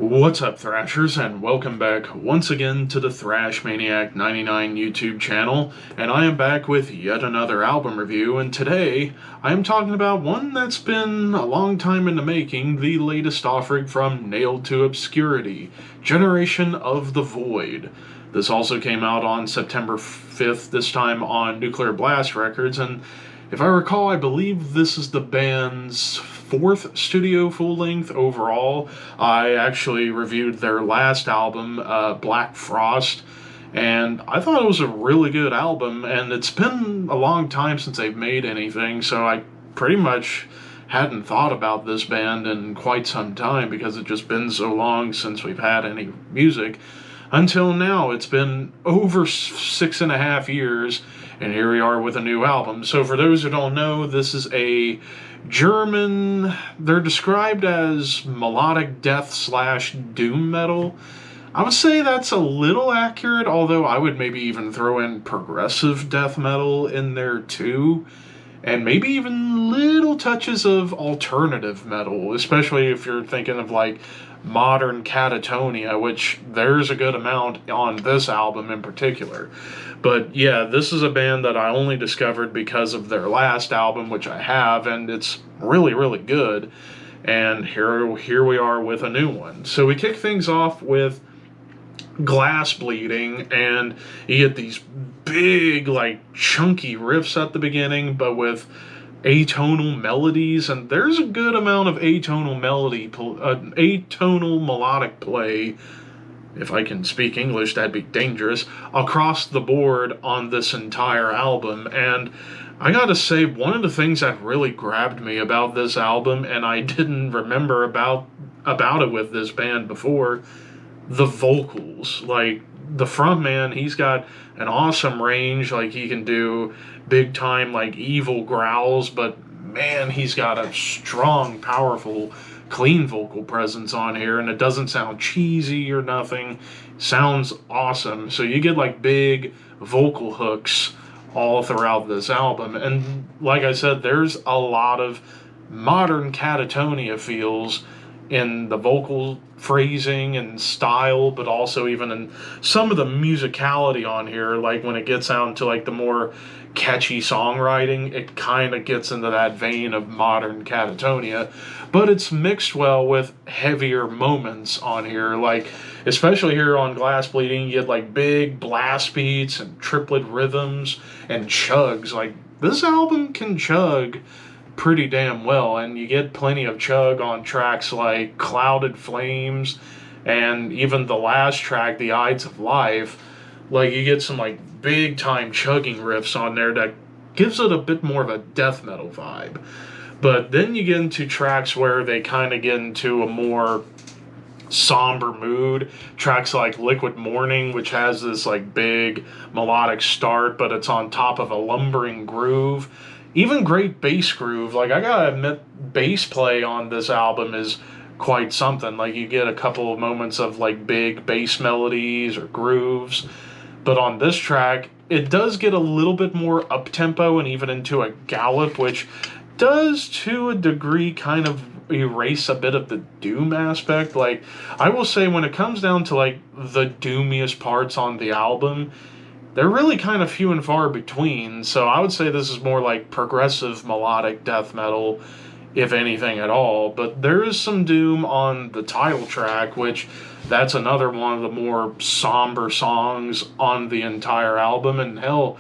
What's up, Thrashers, and welcome back once again to the Thrash Maniac 99 YouTube channel, and I am back with yet another album review, and today I am talking about one that's been a long time in the making, the latest offering from Nailed to Obscurity, Generation of the Void. This also came out on September 5th, this time on Nuclear Blast Records, and if I recall, I believe this is the band's fourth studio full-length overall. I actually reviewed their last album, Black Frost, and I thought it was a really good album, and it's been a long time since they've made anything, so I pretty much hadn't thought about this band in quite some time because it's just been so long since we've had any music. Until now, it's been over 6.5 years, and here we are with a new album. So for those who don't know, this is a German, they're described as melodic death slash doom metal. I would say that's a little accurate, although I would maybe even throw in progressive death metal in there too. And maybe even little touches of alternative metal, especially if you're thinking of like modern catatonia, which there's a good amount on this album in particular. But yeah, this is a band that I only discovered because of their last album, which I have, and it's really, really good. And here we are with a new one. So we kick things off with Glass Bleeding, and you get these big, like, chunky riffs at the beginning, but with atonal melodies, and there's a good amount of atonal melodic play, if I can speak English, that'd be dangerous, across the board on this entire album. And I gotta say, one of the things that really grabbed me about this album, and I didn't remember about it with this band before, the vocals. Like, the frontman, he's got an awesome range. Like, he can do big time, like, evil growls, but man, he's got a strong, powerful, clean vocal presence on here, and it doesn't sound cheesy or nothing. Sounds awesome. So you get like big vocal hooks all throughout this album, and like I said, there's a lot of modern catatonia feels in the vocal phrasing and style, but also even in some of the musicality on here. Like when it gets down to like the more catchy songwriting, it kind of gets into that vein of modern catatonia, but it's mixed well with heavier moments on here. Like especially here on Glass Bleeding, you get like big blast beats and triplet rhythms and chugs. Like this album can chug pretty damn well, and you get plenty of chug on tracks like Clouded Flames, and even the last track, The Ides of Life. Like you get some like big time chugging riffs on there that gives it a bit more of a death metal vibe. But then you get into tracks where they kind of get into a more somber mood. Tracks like Liquid Morning, which has this like big melodic start, but it's on top of a lumbering groove. Even great bass groove. Like, I gotta admit, bass play on this album is quite something. Like, you get a couple of moments of, like, big bass melodies or grooves. But on this track, it does get a little bit more up-tempo and even into a gallop, which does, to a degree, kind of erase a bit of the doom aspect. Like, I will say, when it comes down to, like, the doomiest parts on the album, they're really kind of few and far between, so I would say this is more like progressive melodic death metal, if anything at all. But there is some doom on the title track, which that's another one of the more somber songs on the entire album, and hell,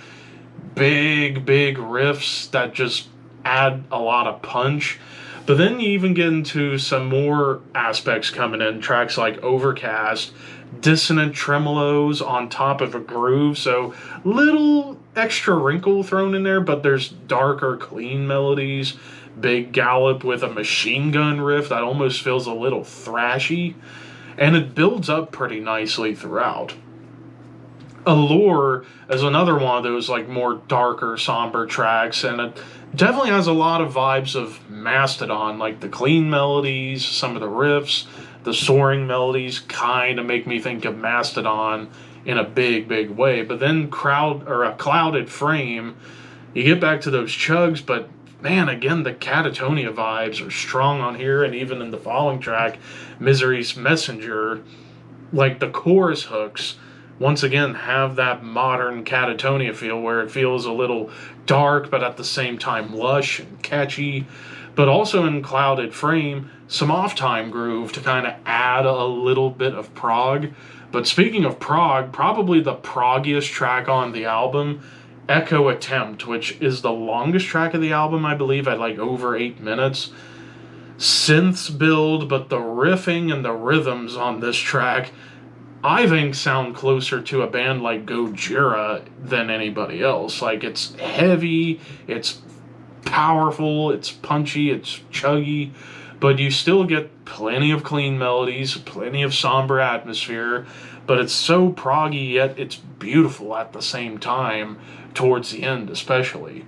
big riffs that just add a lot of punch. But then you even get into some more aspects coming in, tracks like Overcast, dissonant tremolos on top of a groove, so little extra wrinkle thrown in there, but there's darker, clean melodies, big gallop with a machine gun riff that almost feels a little thrashy, and it builds up pretty nicely throughout. Allure is another one of those like more darker, somber tracks, and it definitely has a lot of vibes of Mastodon, like the clean melodies, some of the riffs, the soaring melodies kind of make me think of Mastodon in a big way. But then a Clouded Frame, you get back to those chugs, but man, again, the Catatonia vibes are strong on here, and even in the following track, Misery's Messenger, like the chorus hooks, once again, have that modern Catatonia feel where it feels a little dark, but at the same time lush and catchy. But also in Clouded Frame, some off time groove to kind of add a little bit of prog. But speaking of prog, probably the proggiest track on the album, Echo Attempt, which is the longest track of the album, I believe, at like over 8 minutes. Synths build, but the riffing and the rhythms on this track, I think, sound closer to a band like Gojira than anybody else. Like, it's heavy, it's powerful, it's punchy, it's chuggy, but you still get plenty of clean melodies, plenty of somber atmosphere, but it's so proggy, yet it's beautiful at the same time, towards the end especially.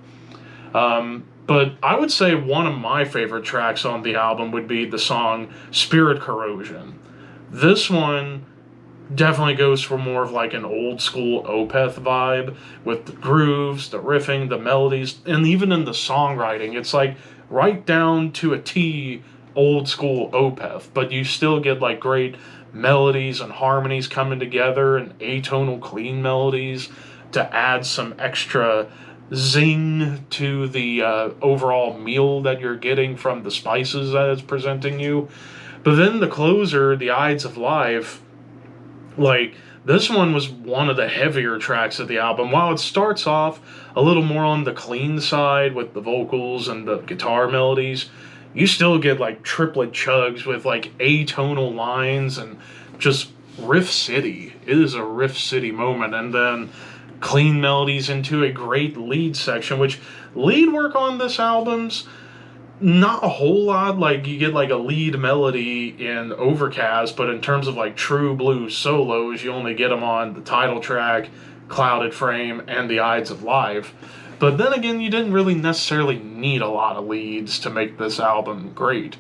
But I would say one of my favorite tracks on the album would be the song Spirit Corrosion. This one definitely goes for more of like an old school Opeth vibe with the grooves, the riffing, the melodies, and even in the songwriting, it's like right down to a T old school Opeth, but you still get like great melodies and harmonies coming together and atonal clean melodies to add some extra zing to the overall meal that you're getting from the spices that it's presenting you. But then the closer, the Ides of Life, like, this one was one of the heavier tracks of the album. While it starts off a little more on the clean side with the vocals and the guitar melodies, you still get like triplet chugs with like atonal lines and just riff city. It is a riff city moment. And then clean melodies into a great lead section, which lead work on this album's not a whole lot. Like, you get like a lead melody in Overcast, but in terms of like true blues solos, you only get them on the title track, Clouded Frame, and the Ides of Life. But then again, you didn't really necessarily need a lot of leads to make this album great.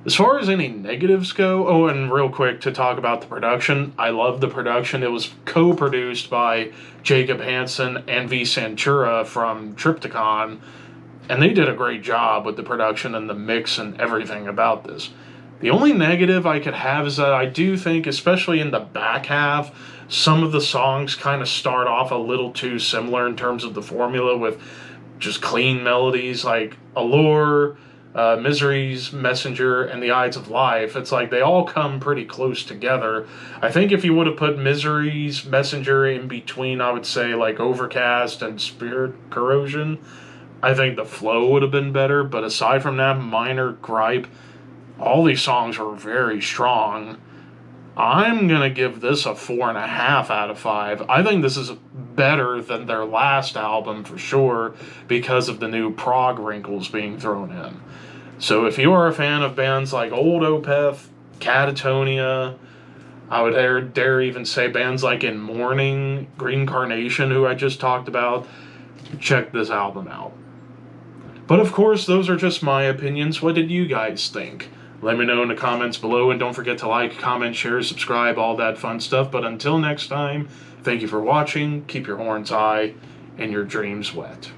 As far as any negatives go, oh, and real quick to talk about the production, I love the production. It was co-produced by Jacob Hansen and V. Santura from Triptychon, and they did a great job with the production and the mix and everything about this. The only negative I could have is that I do think, especially in the back half, some of the songs kind of start off a little too similar in terms of the formula with just clean melodies like Allure, Misery's Messenger, and the Ides of Life. It's like they all come pretty close together. I think if you would have put Misery's Messenger in between, I would say, like Overcast and Spirit Corrosion, I think the flow would have been better. But aside from that minor gripe, all these songs are very strong. I'm going to give this a 4.5 out of 5. I think this is better than their last album for sure because of the new prog wrinkles being thrown in. So if you are a fan of bands like Old Opeth, Catatonia, I would dare even say bands like In Mourning, Green Carnation, who I just talked about, check this album out. But of course, those are just my opinions. What did you guys think? Let me know in the comments below, and don't forget to like, comment, share, subscribe, all that fun stuff. But until next time, thank you for watching, keep your horns high, and your dreams wet.